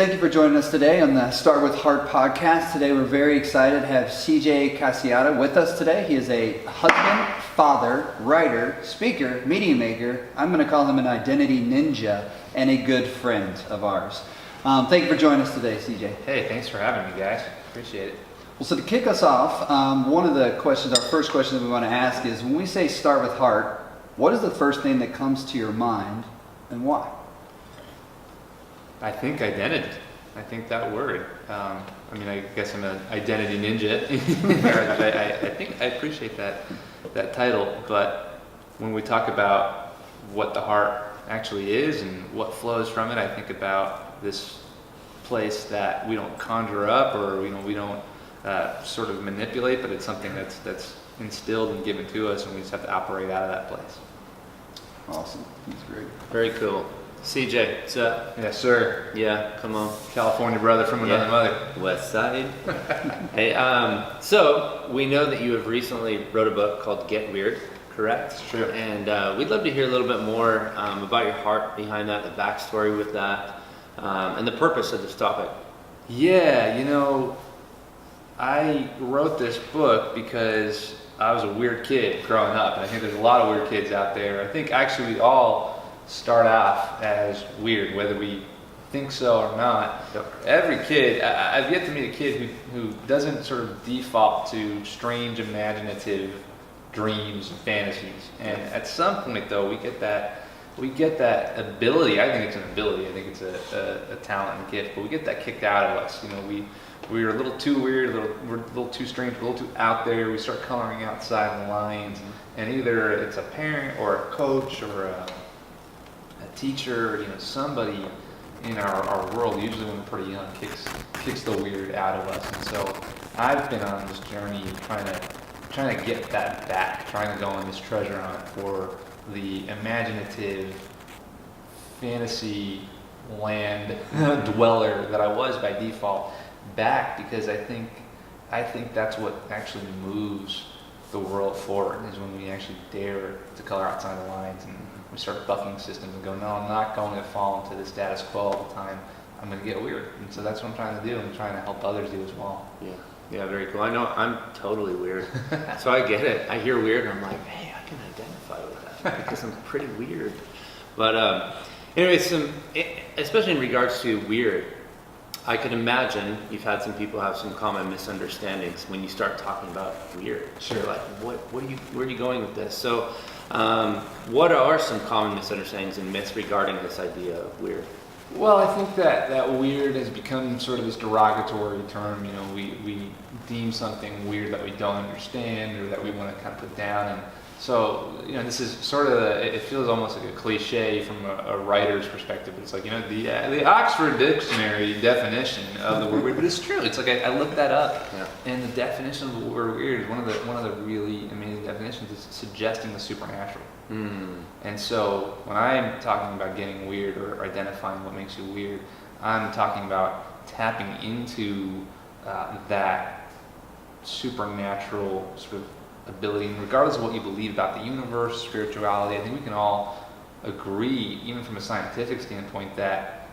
thank you for joining us today on the Start With Heart podcast. Today we're very excited to have CJ Casciotta with us today. He is a husband, father, writer, speaker, media maker. I'm going to call him an identity ninja and a good friend of ours. Thank you for joining us today, CJ. Hey, thanks for having me, guys. Appreciate it. Well, so to kick us off, one of the questions, our first question that we want to ask is, when we say start with heart, what is the first thing that comes to your mind and why? I think identity. I think that word. I guess I'm an identity ninja. I think I appreciate that title. But when we talk about what the heart actually is and what flows from it, I think about this place that we don't conjure up, or we don't sort of manipulate, but it's something that's instilled and given to us, and we just have to operate out of that place. Awesome. That's great. Very cool. CJ, what's up? Yes, sir. Yeah, come on. California brother from another mother. West Side. Hey, so we know that you have recently wrote a book called Get Weird, correct? It's true. And we'd love to hear a little bit more about your heart behind that, the backstory with that, and the purpose of this topic. Yeah, I wrote this book because I was a weird kid growing up, and I think there's a lot of weird kids out there. I think actually we all start off as weird, whether we think so or not. Every kid, I've yet to meet a kid who doesn't sort of default to strange, imaginative dreams and fantasies. And at some point, though, we get that ability. I think it's an ability. I think it's a talent and gift, but we get that kicked out of us. We're a little too weird, we're a little too strange, we're a little too out there. We start coloring outside the lines, and either it's a parent or a coach or a teacher, somebody in our world, usually when we're pretty young, kicks the weird out of us. And so I've been on this journey trying to get that back, trying to go on this treasure hunt for the imaginative fantasy land dweller that I was by default back, because I think that's what actually moves the world forward, is when we actually dare to color outside the lines and we start bucking systems and go, no, I'm not going to fall into the status quo all the time. I'm going to get weird. And so that's what I'm trying to do. I'm trying to help others do as well. Yeah, very cool. I know I'm totally weird, so I get it. I hear weird and I'm like, hey, I can identify with that because I'm pretty weird. But anyway, especially in regards to weird, I can imagine you've had some people have some common misunderstandings when you start talking about weird. Sure. You're like, where are you going with this? So what are some common misunderstandings and myths regarding this idea of weird? Well, I think that weird has become sort of this derogatory term. We deem something weird that we don't understand or that we want to kind of put down. And so, this is sort of, it feels almost like a cliche from a writer's perspective. It's like, the Oxford Dictionary definition of the word weird, but it's true. It's like I looked that up, and the definition of the word weird is one of the really amazing definitions is suggesting the supernatural. And so when I'm talking about getting weird or identifying what makes you weird, I'm talking about tapping into that supernatural sort of ability. And regardless of what you believe about the universe, spirituality, I think we can all agree, even from a scientific standpoint, that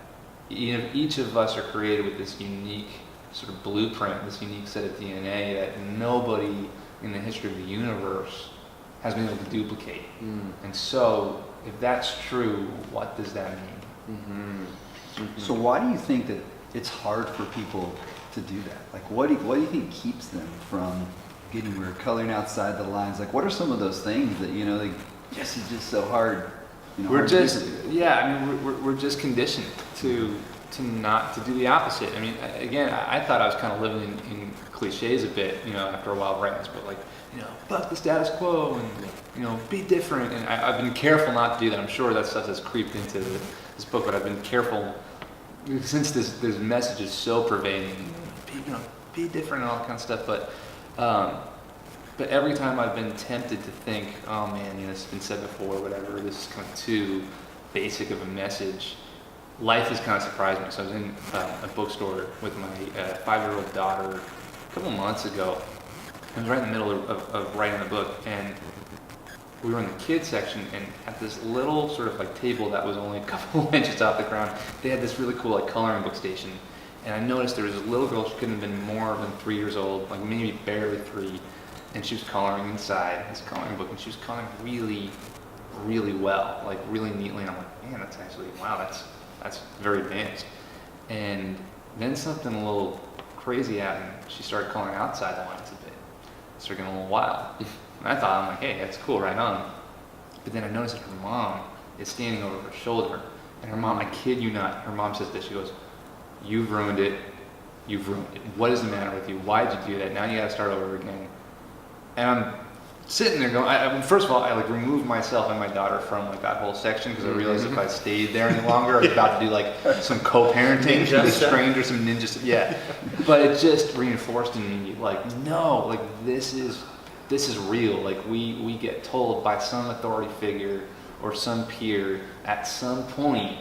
each of us are created with this unique sort of blueprint, this unique set of DNA that nobody in the history of the universe has been able to duplicate. And so, if that's true, what does that mean? So why do you think that it's hard for people to do that? Like, what do you think keeps them from getting weird, coloring outside the lines? Like, what are some of those things that it's just so hard? We're just conditioned to do the opposite. I mean, again, I thought I was kind of living in cliches a bit, after a while writing this book, like, fuck the status quo and, be different. And I've been careful not to do that. I'm sure that stuff has creeped into this book, but I've been careful since this message is so pervading, be different and all that kind of stuff. But every time I've been tempted to think, oh man, this has been said before, whatever, this is kind of too basic of a message, life has kind of surprised me. So I was in a bookstore with my 5-year-old daughter a couple months ago. I was right in the middle of writing the book, and we were in the kids section, and at this little sort of like table that was only a couple inches off the ground, they had this really cool like coloring book station. And I noticed there was a little girl, she couldn't have been more than 3 years old, like maybe barely 3, and she was coloring inside this coloring book, and she was coloring really, really well, like really neatly. And I'm like, man, that's actually, wow, that's very advanced. And then something a little crazy happened. She started coloring outside the lines a bit. It started getting a little wild. And I thought, I'm like, hey, that's cool, right on. But then I noticed that her mom is standing over her shoulder. And her mom, I kid you not, her mom says this, she goes, you've ruined it. You've ruined it. What is the matter with you? Why did you do that? Now you gotta start over again. And I'm sitting there going, first of all, I like removed myself and my daughter from like that whole section because I realized if I stayed there any longer, I was about to do like some co-parenting to the stranger, some ninja stuff. Yeah. But it just reinforced in me, like, no, like this is real. Like we get told by some authority figure or some peer at some point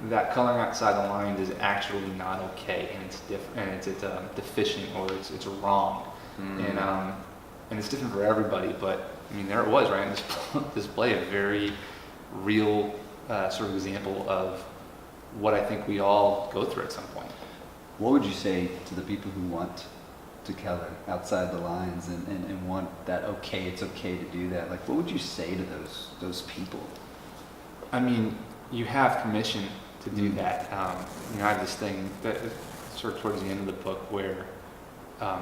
that coloring outside the lines is actually not okay, and it's different, and it's deficient, or it's wrong, and it's different for everybody. But I mean, there it was, right? Display a very real sort of example of what I think we all go through at some point. What would you say to the people who want to color outside the lines and want that it's okay to do that? Like, what would you say to those people? I mean, you have permission to do that. I have this thing that sort of towards the end of the book where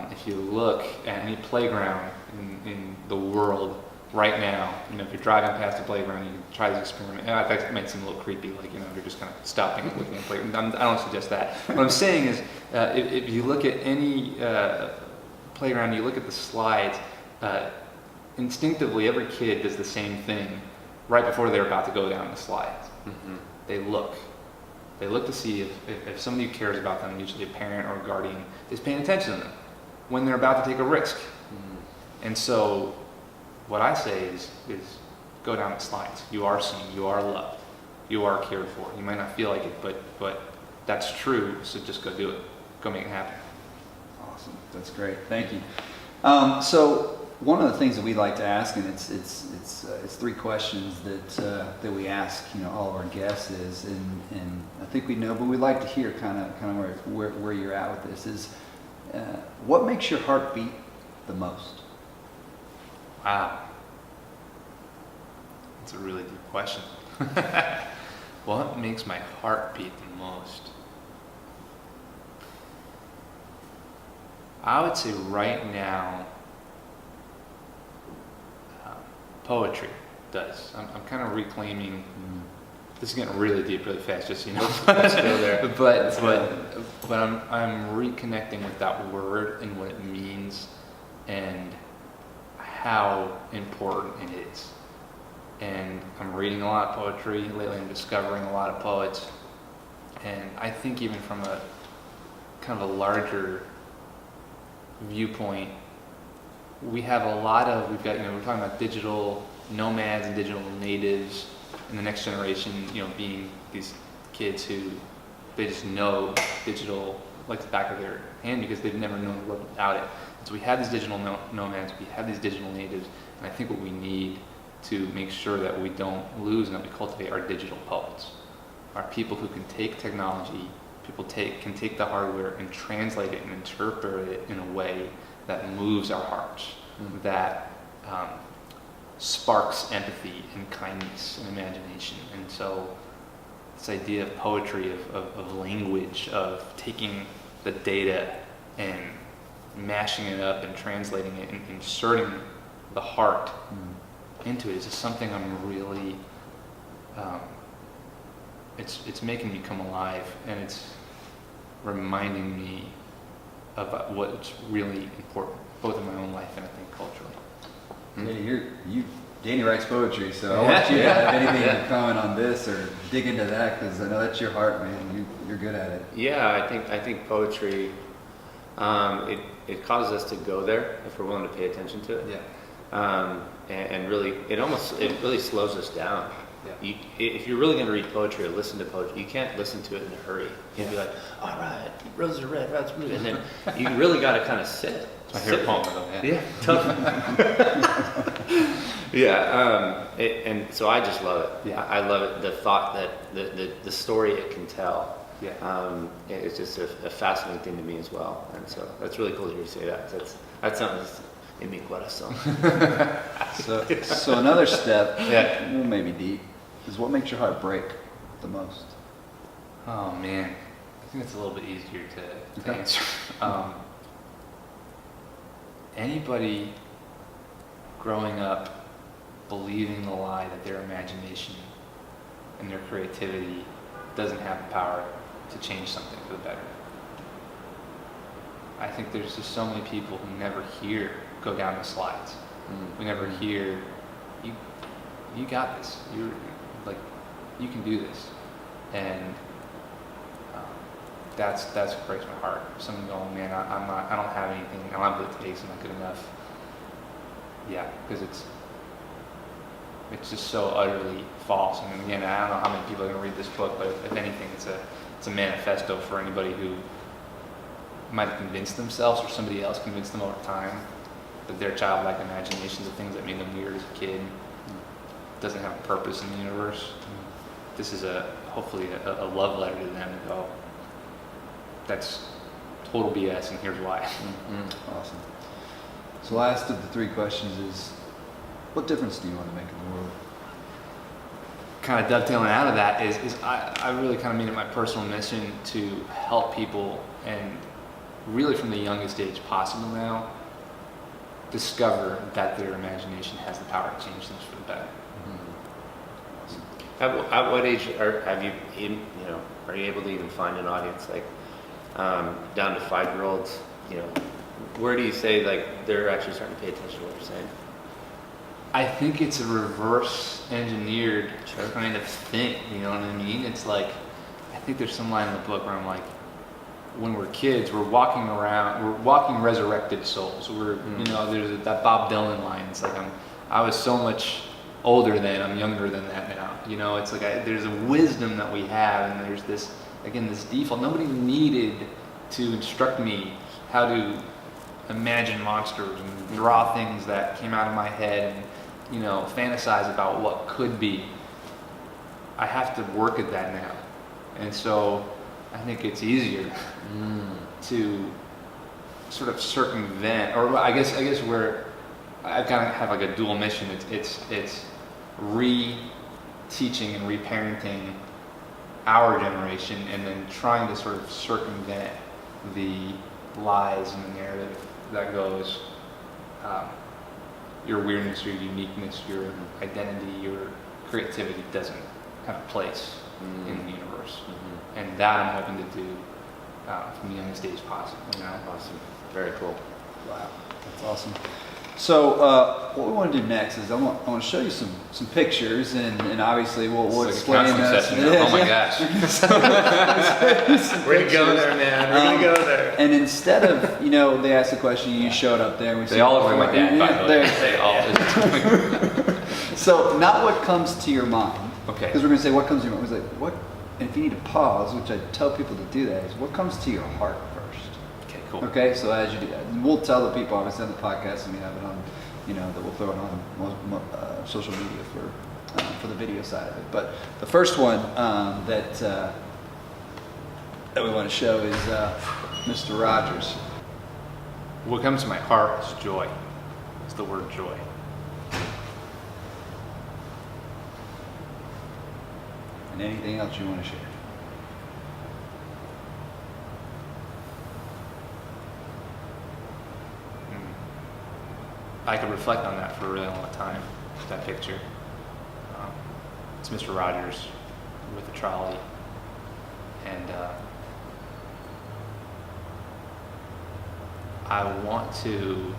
if you look at any playground in the world right now, if you're driving past a playground, you can try this experiment. And in fact, it might seem a little creepy, like, you're just kind of stopping and looking at a playground. I don't suggest that. What I'm saying is, if you look at any playground, you look at the slides, instinctively every kid does the same thing right before they're about to go down the slides. They look to see if somebody who cares about them, usually a parent or a guardian, is paying attention to them when they're about to take a risk. And so what I say is go down the slides. You are seen, you are loved, you are cared for. You might not feel like it, but that's true, so just go do it. Go make it happen. Awesome, that's great, thank you. So one of the things that we like to ask, and it's 3 questions that we ask, all of our guests is, and I think we know, but we'd like to hear kind of where you're at with this is, what makes your heart beat the most? Wow, that's a really deep question. What makes my heart beat the most? I would say right now, poetry does. I'm kind of reclaiming. This is getting really deep, really fast, just so you know. Let's go there. But I'm reconnecting with that word and what it means, and how important it is. And I'm reading a lot of poetry lately. I'm discovering a lot of poets, and I think even from a kind of a larger viewpoint, we've got, we're talking about digital nomads and digital natives, and the next generation, being these kids who they just know digital like the back of their hand because they've never known the world without it. And so we have these digital nomads, we have these digital natives, and I think what we need to make sure that we don't lose and that we cultivate are digital poets, are people who can take technology, can take the hardware and translate it and interpret it in a way that moves our hearts, that sparks empathy and kindness and imagination. And so this idea of poetry, of language, of taking the data and mashing it up and translating it and inserting the heart into it is just something I'm really, it's making me come alive, and it's reminding me of what's really important, both in my own life and I think culturally. Danny writes poetry, so I want you to have anything to comment on this or dig into that, because I know that's your heart, man. You're good at it. Yeah, I think poetry, it causes us to go there if we're willing to pay attention to it. Yeah. And really, it really slows us down. Yeah. If you're really going to read poetry or listen to poetry, you can't listen to it in a hurry. You'll be like, all right, roses are red, reds are blue, and then you really got to kind of sit My favorite poem, though. Yeah, totally. Yeah, and so I just love it. Yeah. I love it. The thought that the story it can tell. Yeah. It's just a fascinating thing to me as well. And so that's really cool to hear you say that. That's something that's in mi corazón. So another step, Yeah. maybe deep, is what makes your heart break the most? Oh man, I think it's a little bit easier to Okay. answer. Anybody growing up believing the lie that their imagination and their creativity doesn't have the power to change something for the better. I think there's just so many people who never hear go down the slides. We never hear you got this. You're like you can do this, and that's what breaks my heart. Someone going, man, I don't have anything. I don't have what it takes. I'm not good enough. Yeah, because it's just so utterly false. And again, I don't know how many people are going to read this book, but if anything, it's a manifesto for anybody who might have convinced themselves or somebody else convinced them over time that their childlike imaginations of things that made them weird as a kid doesn't have a purpose in the universe. This is hopefully a love letter to them to go, that's total BS and here's why. Awesome. So last of the three questions is, what difference do you want to make in the world? Kind of dovetailing out of that is I really kind of mean it my personal mission to help people, and really from the youngest age possible now, discover that their imagination has the power to change things for the better. At what age are you able to even find an audience like down to 5-year-olds? Where do you say like they're actually starting to pay attention to what you're saying? I think it's a reverse engineered kind of thing. You know what I mean? It's like, I think there's some line in the book where I'm like, when we're kids, we're walking resurrected souls. There's that Bob Dylan line. It's like I was so much older then, I'm younger than that now. It's like there's a wisdom that we have, and there's this default. Nobody needed to instruct me how to imagine monsters and draw things that came out of my head and fantasize about what could be. I have to work at that now, and so I think it's easier to sort of circumvent, or I guess where I kind of have like a dual mission. It's re-teaching and reparenting our generation, and then trying to sort of circumvent the lies and the narrative that goes, your weirdness, your uniqueness, your identity, your creativity doesn't have a place in the universe. And that I'm hoping to do from the youngest age possible. Awesome. Very cool. Wow, that's awesome. So what we want to do next is I want to show you some pictures, and obviously we'll It's explain like a counseling this. session now. Oh my gosh. We're gonna go there, man. We're gonna go there. And instead of, they asked the question, you showed up there. And we They all look like my dad, by the way. They all. So not what comes to your mind. Okay. Because we're going to say what comes to your mind. It's like, what, and if you need to pause, which I tell people to do that, is what comes to your heart first. Okay, cool. Okay, so as you do that, we'll tell the people obviously on the podcast, and we have it on, that we'll throw it on social media for the video side of it. But the first one that we want to show is Mr. Rogers. What comes to my heart is joy. It's the word joy. And anything else you want to share? I could reflect on that for a really long time, that picture. It's Mr. Rogers with the trolley. And I want to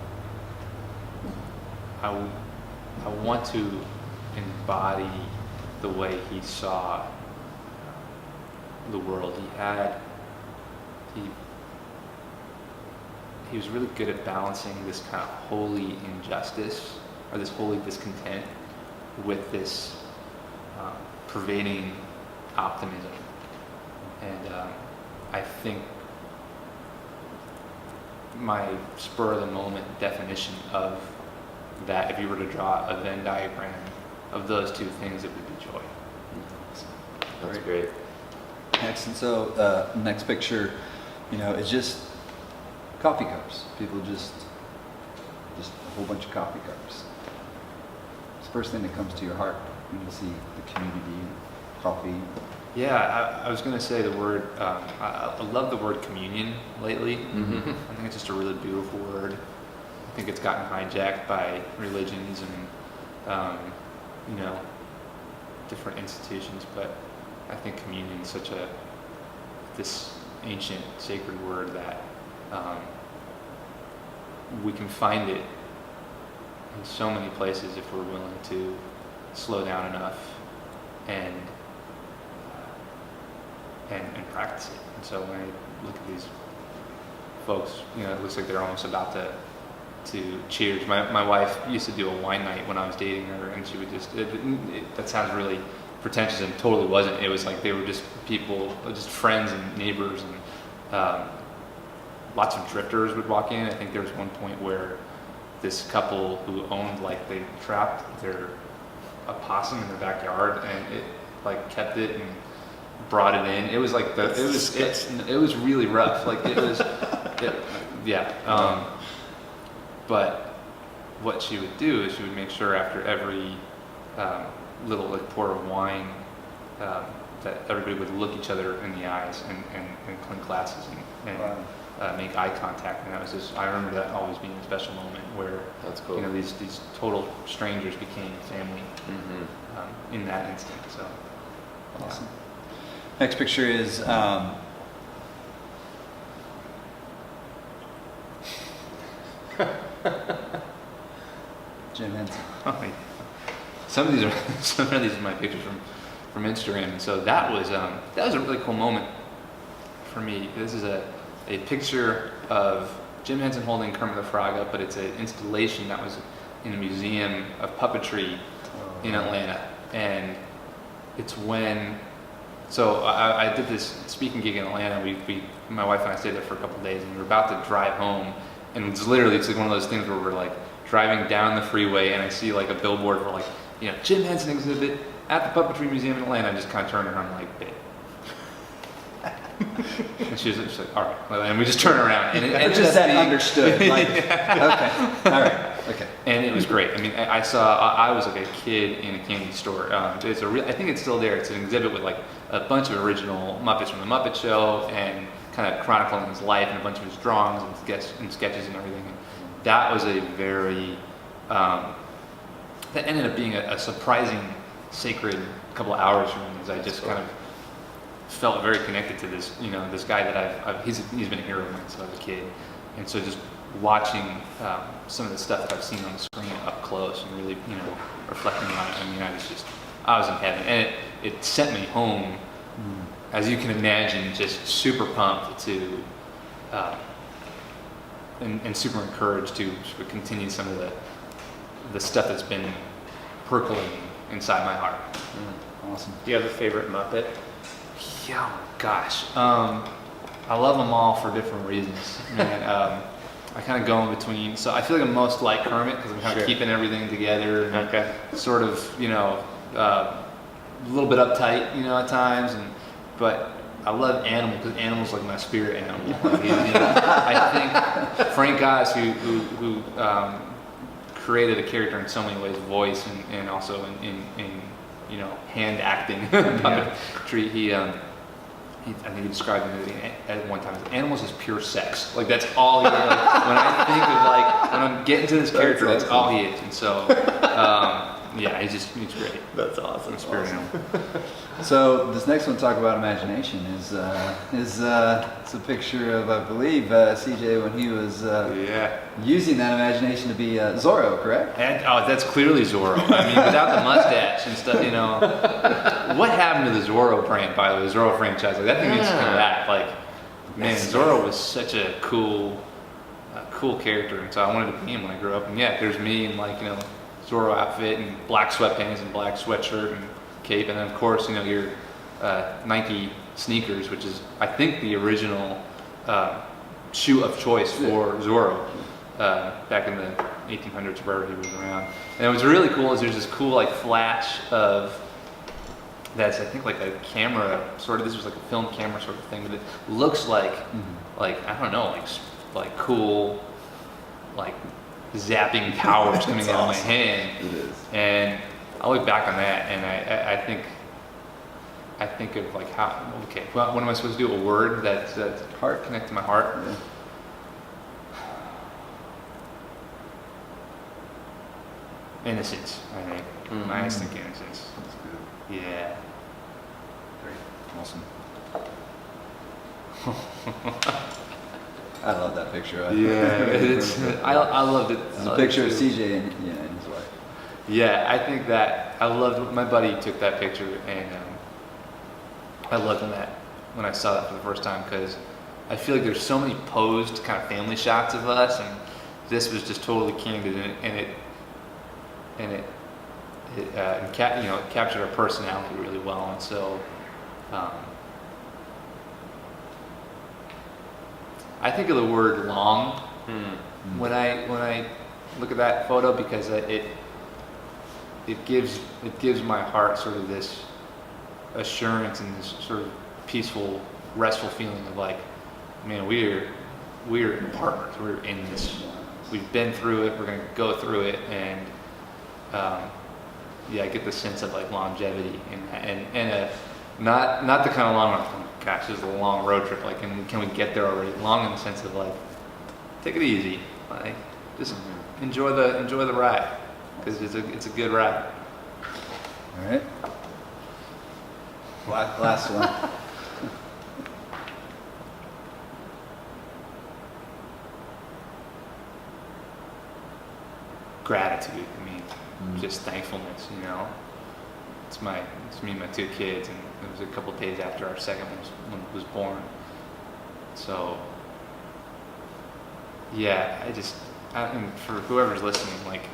embody the way he saw the world. He was really good at balancing this kind of holy injustice, or this holy discontent, with this pervading optimism. And I think my spur of the moment definition of that. If you were to draw a Venn diagram of those two things, it would be joy. That's great. Excellent. So next picture, is just coffee cups. People just a whole bunch of coffee cups. It's the first thing that comes to your heart when you see the community, coffee. Yeah, I was going to say the word, I love the word communion lately. Mm-hmm. I think it's just a really beautiful word. I think it's gotten hijacked by religions and, different institutions, but I think communion is such this ancient sacred word that we can find it in so many places if we're willing to slow down enough and practice it. And so when I look at these folks, it looks like they're almost about to cheers. My wife used to do a wine night when I was dating her, and she would just, that sounds really pretentious, and totally wasn't. It was like they were just people, just friends and neighbors, and lots of drifters would walk in. I think there was one point where this couple who owned, they trapped a possum in their backyard, and it kept it and brought it in. It was like it was really rough. But what she would do is she would make sure after every little pour of wine that everybody would look each other in the eyes and clink glasses and make eye contact. And that was just, I remember that always being a special moment where That's cool. These total strangers became family in that instant. So Awesome. Next picture is Jim Henson. Some of these are my pictures from Instagram, and so that was a really cool moment for me. This is a picture of Jim Henson holding Kermit the Frog up, but it's an installation that was in a museum of puppetry in Atlanta, and it's when. So I did this speaking gig in Atlanta. My wife and I stayed there for a couple of days, and we were about to drive home, and it's one of those things where we're driving down the freeway, and I see a billboard for Jim Henson exhibit at the Puppetry Museum in Atlanta. I just kind of turned around and I'm like, babe. And she was just like, all right, and we just turn around, and it just that understood. Okay, all right, okay. And it was great. I mean, I was like a kid in a candy store. I think it's still there. It's an exhibit with a bunch of original Muppets from the Muppet Show, and kind of chronicling his life, and a bunch of his drawings and sketches and everything. And that was a very that ended up being a surprising, sacred couple of hours for me, as I just kind of felt very connected to this, this guy that he's been a hero of mine since I was a kid, and so just watching some of the stuff that I've seen on the screen up close and really, reflecting on it. I mean, I was in heaven, and it sent me home, as you can imagine, just super pumped to, and super encouraged to continue some of the stuff that's been percolating inside my heart. Awesome. Do you have a favorite Muppet? Yeah, gosh. I love them all for different reasons. Man, I kind of go in between. So I feel like I'm most like Kermit because I'm kind of keeping everything together. And sort of, a little bit uptight, at times. But I love Animal because Animal's like my spirit animal. I think Frank Oz, who created a character in so many ways, voice and also in hand acting puppetry. I think he described it at one time. Animals is pure sex. That's all he is. When I think of when I'm getting to this character, that's all he is. And so, he's great. That's awesome. Spirit animal. So this next one, talk about imagination, is it's a picture of, I believe, CJ when he was using that imagination to be Zorro, correct? That's clearly Zorro. I mean, without the mustache and stuff, What happened to the Zorro brand, by the way, the Zorro franchise? That thing needs to come back. Man, Zorro was such a cool character, and so I wanted to be him when I grew up. And there's me in Zorro outfit and black sweatpants and black sweatshirt and cape, and then of course your Nike sneakers, which is I think the original shoe of choice for Zorro back in the 1800s, wherever he was around. And what's really cool is there's this cool like flash of that's I think like a camera sort of. This was like a film camera sort of thing, but it looks like like I don't know, like cool like zapping powers coming out of my hand. It is. And I look back on that, and I think of like how well, what am I supposed to do? A word that's Heart. connect to my heart. Yeah. Innocence, I think. I just think innocence. That's good. Yeah. Great. Awesome. I love that picture. I loved it. It's a picture of CJ and his wife. Yeah, I think that I loved. My buddy took that picture, and I loved that when I saw that for the first time, because I feel like there's so many posed kind of family shots of us, and this was just totally candid, and it captured our personality really well, and so I think of the word long when I look at that photo, because it gives my heart sort of this assurance and this sort of peaceful, restful feeling of like, man, we're partners. We're in this. We've been through it. We're gonna go through it, and I get the sense of like longevity and not the kind of long, like, oh gosh, this is a long road trip. Like, can we get there already? Long in the sense of like, take it easy. Like, just enjoy the ride, because it's a good ride. All right. Last one. Gratitude. I mean, just thankfulness. You know, it's me and my two kids, and it was a couple of days after our second one was born. So, yeah, and for whoever's listening, like,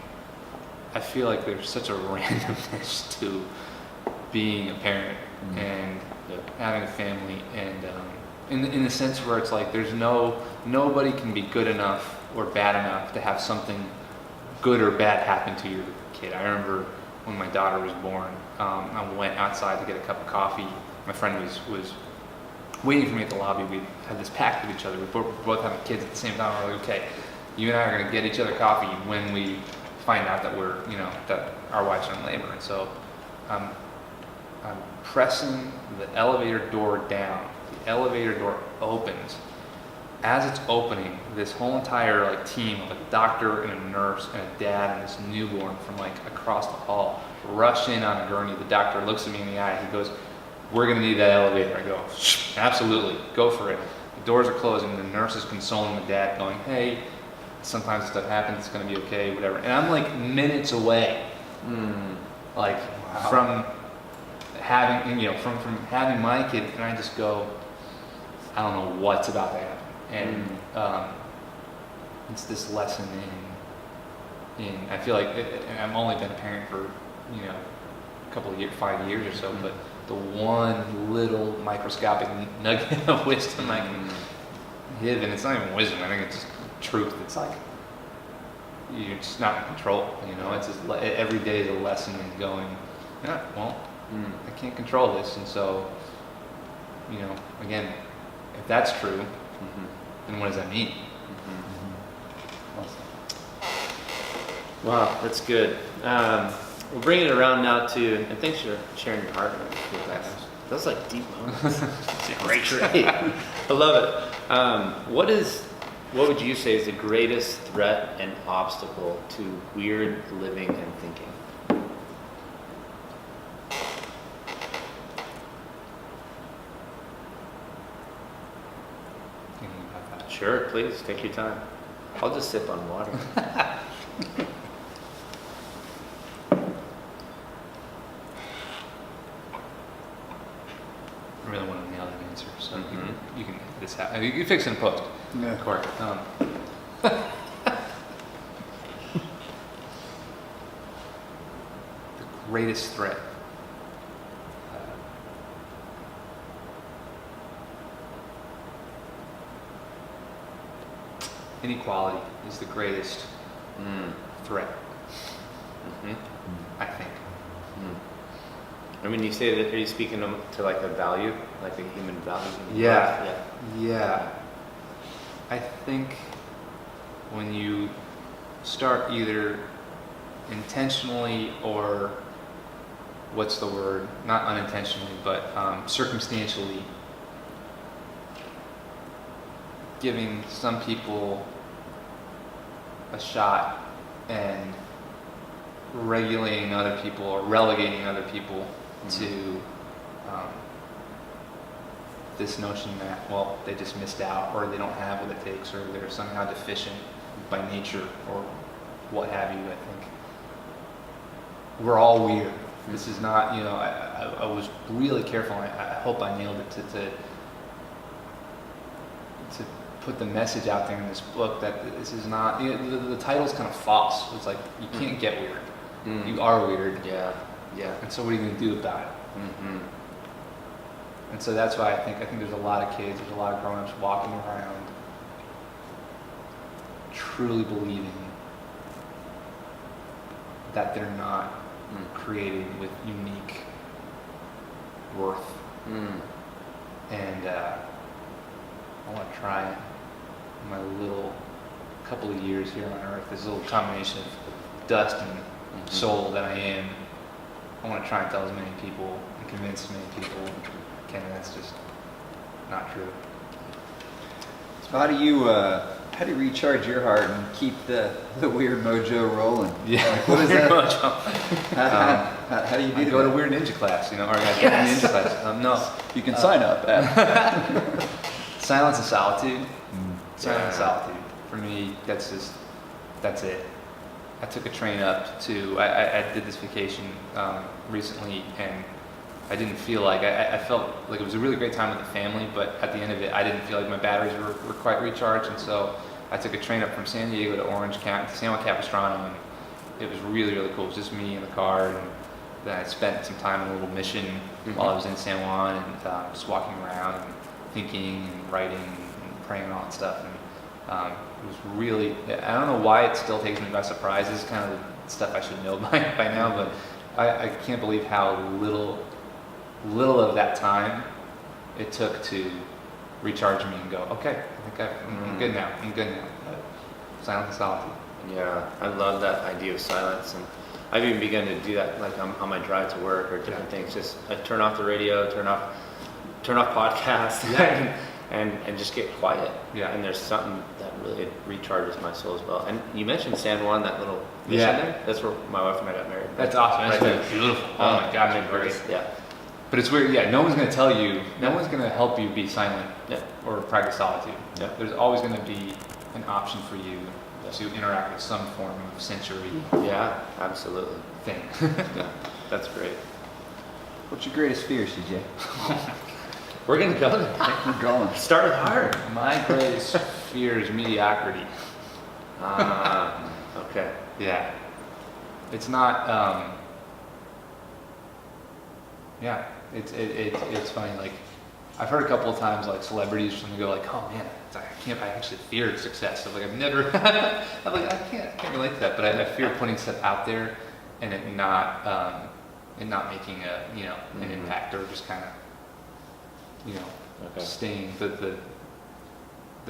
I feel like there's such a randomness to being a parent and having a family, and in the sense where it's like there's nobody can be good enough or bad enough to have something good or bad happen to your kid. I remember when my daughter was born, I went outside to get a cup of coffee. My friend was waiting for me at the lobby. We had this pact with each other. We both having kids at the same time. We're like, okay, you and I are going to get each other coffee when we find out that that our wife's in labor. And so I'm pressing the elevator door down. The elevator door opens. As it's opening, this whole entire like team of a doctor and a nurse and a dad and this newborn from like across the hall rush in on a gurney. The doctor looks at me in the eye. He goes, "We're going to need that elevator." I go, "Absolutely, go for it." The doors are closing. The nurse is consoling the dad, going, "Hey, sometimes stuff happens. It's going to be okay, whatever." And I'm like minutes away, like from having from having my kid, and I just go, I don't know what's about to happen. And it's this lesson in I feel like and I've only been a parent for a couple of years, 5 years or so, but the one little microscopic nugget of wisdom I can give, and it's not even wisdom, I think it's just truth. It's like you're just not in control. It's just every day is a lesson in going, yeah, well, I can't control this, and so again, if that's true, then what does that mean? Wow, that's good. We'll bring it around now to, and thanks for sharing your heart with us. Those like deep moments. It's great. I love it. What would you say is the greatest threat and obstacle to weird living and thinking? Sure, please, take your time. I'll just sip on water. I really want to nail that answer, so you can edit this out. You can fix it in post. Yeah. Correct. The greatest threat. inequality is the greatest threat, I think. I mean, you say that, are you speaking to like a value, like a human value? Yeah. I think when you start either intentionally or what's the word? Not unintentionally, but circumstantially giving some people a shot and regulating other people or relegating other people to this notion that, well, they just missed out or they don't have what it takes or they're somehow deficient by nature or what have you. I think we're all weird. This is not, I was really careful. I hope I nailed it to put the message out there in this book that this is not, the title's kind of false. It's like, you can't get weird. You are weird. Yeah. And so what are you going to do about it? And so that's why I think there's a lot of kids, there's a lot of grown-ups walking around truly believing that they're not created with unique worth. And I want to try my little couple of years here on earth, this little combination of dust and soul that I am. I want to try and tell as many people and convince as many people that's just not true. So how do you recharge your heart and keep the weird mojo rolling? Yeah, like, what is that? How do you do I that? go to Weird Ninja class, or I get in Ninja class. No, you can sign up at Silence and Solitude. Silence and Solitude. For me, that's it. I took a train up to, I did this vacation recently, and I didn't feel like, I felt like it was a really great time with the family, but at the end of it, I didn't feel like my batteries were quite recharged, and so I took a train up from San Diego to San Juan Capistrano, and it was really, really cool. It was just me in the car, and then I spent some time in a little mission while I was in San Juan, and just walking around and thinking and writing and praying and all that stuff. And it was really, I don't know why it still takes me by surprise. This is kind of the stuff I should know by now, but I can't believe how little of that time it took to recharge me and go, okay, I think I'm good now. Silence and solitude. Yeah, I love that idea of silence, and I've even begun to do that, like on my drive to work or different things. Just I turn off the radio, turn off podcasts, and just get quiet. Yeah. And there's something that really recharges my soul as well. And you mentioned San Juan, that little mission there. That's where my wife and I got married. That's awesome. That's Right there. beautiful. Oh my gosh, it's great. Yeah. But it's weird, no one's going to tell you, no one's going to help you be silent Yeah. or practice solitude. Yeah. There's always going to be an option for you to interact with some form of sensory Yeah, absolutely. thing. Yeah, that's great. What's your greatest fear, CJ? We're gonna go there. We're going. Start with hard. My greatest fear is mediocrity. Okay. Yeah. It's not, it's funny, like, I've heard a couple of times, like, celebrities from go like, oh man, I actually fear success. So, like, I'm like, I can't relate to that, but I fear putting stuff out there and it not making an impact, or just kind of, staying the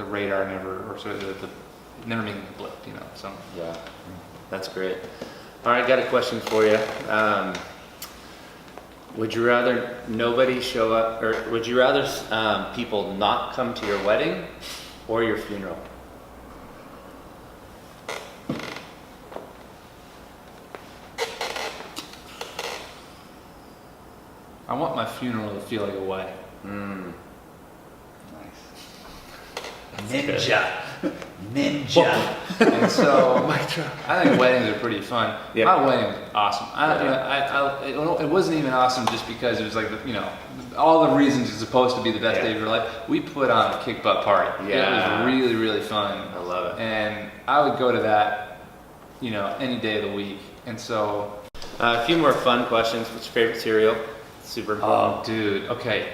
radar never, or sort of the never making a blip, so. Yeah, that's great. All right, got a question for you. Would you rather nobody show up, or would you rather people not come to your wedding or your funeral? I want my funeral to feel like a wedding. Nice. Ninja. And so I think weddings are pretty fun. Yeah. My wedding was awesome. It wasn't even awesome just because it was like, all the reasons it's supposed to be the best day of your life. We put on a kick butt party. Yeah. It was really, really fun. I love it. And I would go to that, any day of the week. And so. A few more fun questions. What's your favorite cereal? Super important. Oh, dude. Okay.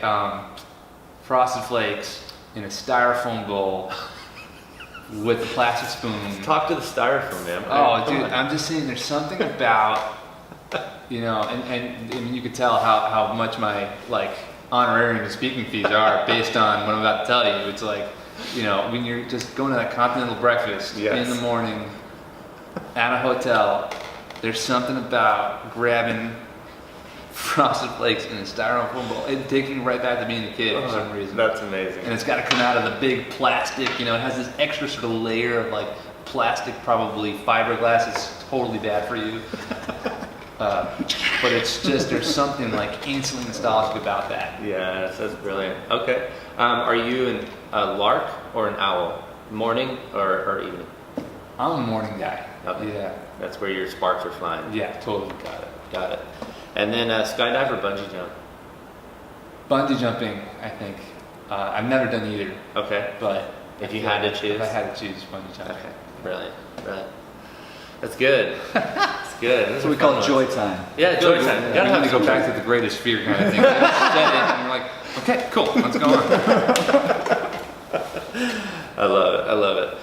Frosted Flakes in a styrofoam bowl with a plastic spoon. Talk to the styrofoam, man. Oh, Come dude, on. I'm just saying there's something about, and I mean, you could tell how much my like honorarium and speaking fees are based on what I'm about to tell you. It's like, when you're just going to that continental breakfast in the morning at a hotel, there's something about grabbing Frosted Flakes in a styrofoam bowl. It takes me right back to being a kid for some reason. That's amazing. And it's got to come out of the big plastic, it has this extra sort of layer of like plastic, probably fiberglass. It's totally bad for you. But it's just, there's something like instantly nostalgic about that. Yeah, that's brilliant. Okay. Are you a lark or an owl? Morning or evening? I'm a morning guy. Okay. Yeah. That's where your sparks are flying. Yeah, totally. Got it. And then skydive or bungee jump? Bungee jumping, I think. I've never done either. Okay. But if you had to choose? If I had to choose, bungee jumping. Okay. Brilliant. That's good. That's good. That's what we call joy time. Yeah, joy time. You You gotta have to go some back to the greatest fear kind of thing. You said it, and you're like, okay, cool, let's go on. I love it.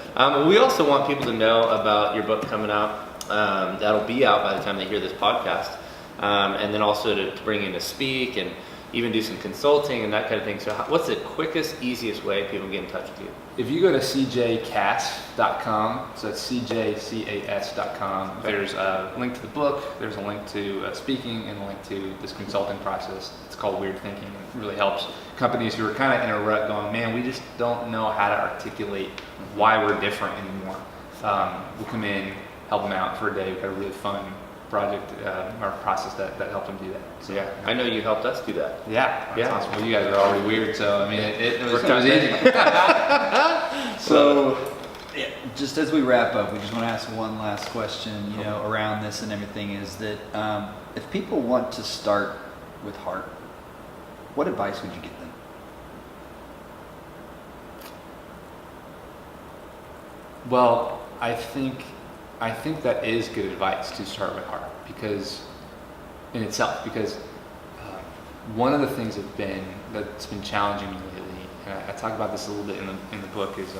We also want people to know about your book coming out. That'll be out by the time they hear this podcast. And then also to bring in to speak and even do some consulting and that kind of thing. So what's the quickest, easiest way people get in touch with you? If you go to cjcas.com, so it's cjcas.com, there's a link to the book, there's a link to speaking, and a link to this consulting process. It's called Weird Thinking. It really helps companies who are kind of in a rut going, man, we just don't know how to articulate why we're different anymore. We'll come in, help them out for a day. We've got a really fun project or process that helped them do that. So Yeah, I know you helped us do that. yeah, that's awesome. Well, you guys are already weird, so I mean, it was easy. So, yeah, just as we wrap up, we just want to ask one last question, around this and everything, is that if people want to start with heart, what advice would you give them? Well, I think that is good advice to start with heart, because one of the things that's been challenging me lately, and I talk about this a little bit in the book, is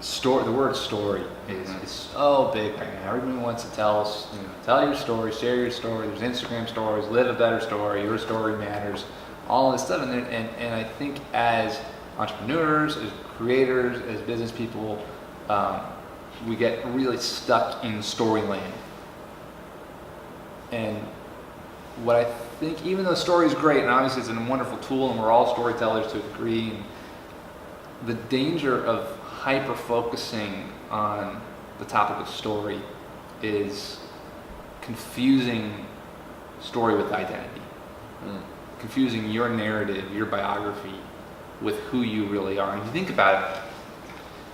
story. The word story is so big right now. Everybody wants to tell your story, share your story. There's Instagram stories, live a better story, your story matters, all this stuff. And I think as entrepreneurs, as creators, as business people, we get really stuck in story land. And what I think, even though story is great, and obviously it's a wonderful tool, and we're all storytellers to a degree, and the danger of hyper-focusing on the topic of story is confusing story with identity. Confusing your narrative, your biography, with who you really are. And if you think about it,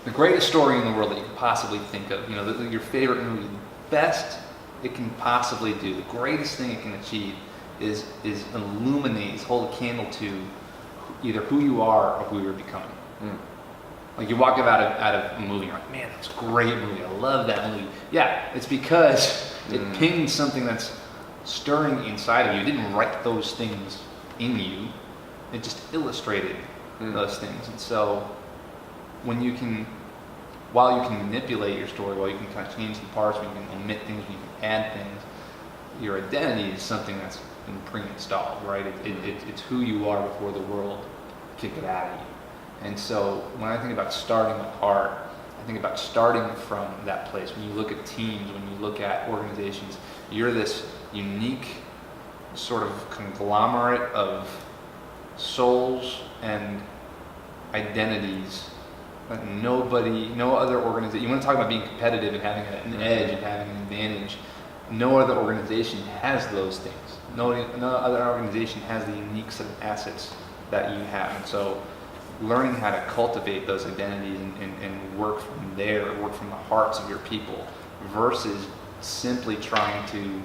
the greatest story in the world that you could possibly think of, your favorite movie, the best it can possibly do, the greatest thing it can achieve is illuminate, hold a candle to either who you are or who you're becoming. Like you walk out of a movie, you're like, man, that's a great movie. I love that movie. Yeah, it's because it pinged something that's stirring inside of you. It didn't write those things in you. It just illustrated those things. And so while you can manipulate your story, while you can kind of change the parts, when you can omit things, when you can add things, your identity is something that's been pre-installed, right? It's who you are before the world kicked it out of you. And so when I think about starting with heart, I think about starting from that place. When you look at teams, when you look at organizations, you're this unique sort of conglomerate of souls and identities that no other organization, you want to talk about being competitive and having an edge and having an advantage, no other organization has those things. No other organization has the unique set of assets that you have. And so learning how to cultivate those identities and work from there, work from the hearts of your people, versus simply trying to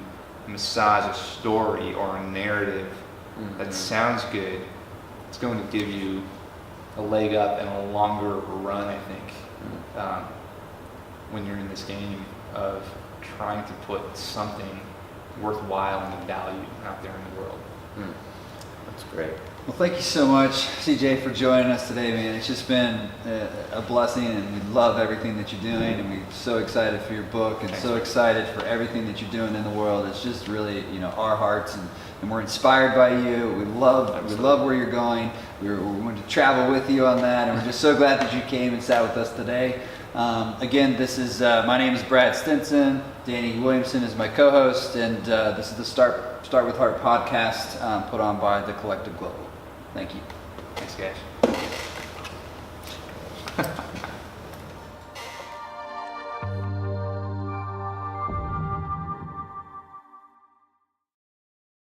massage a story or a narrative that sounds good, it's going to give you a leg up and a longer run, I think, when you're in this game of trying to put something worthwhile and of value out there in the world. That's great. Well, thank you so much, CJ, for joining us today, man. It's just been a blessing, and we love everything that you're doing, and we're so excited for your book, and so excited for everything that you're doing in the world. It's just really, our hearts, and we're inspired by you. We love where you're going. We want to travel with you on that, and we're just so glad that you came and sat with us today. Again, this is my name is Brad Stinson. Danny Williamson is my co-host, and this is the Start with Heart podcast put on by the Collective Global. Thank you. Thanks, guys.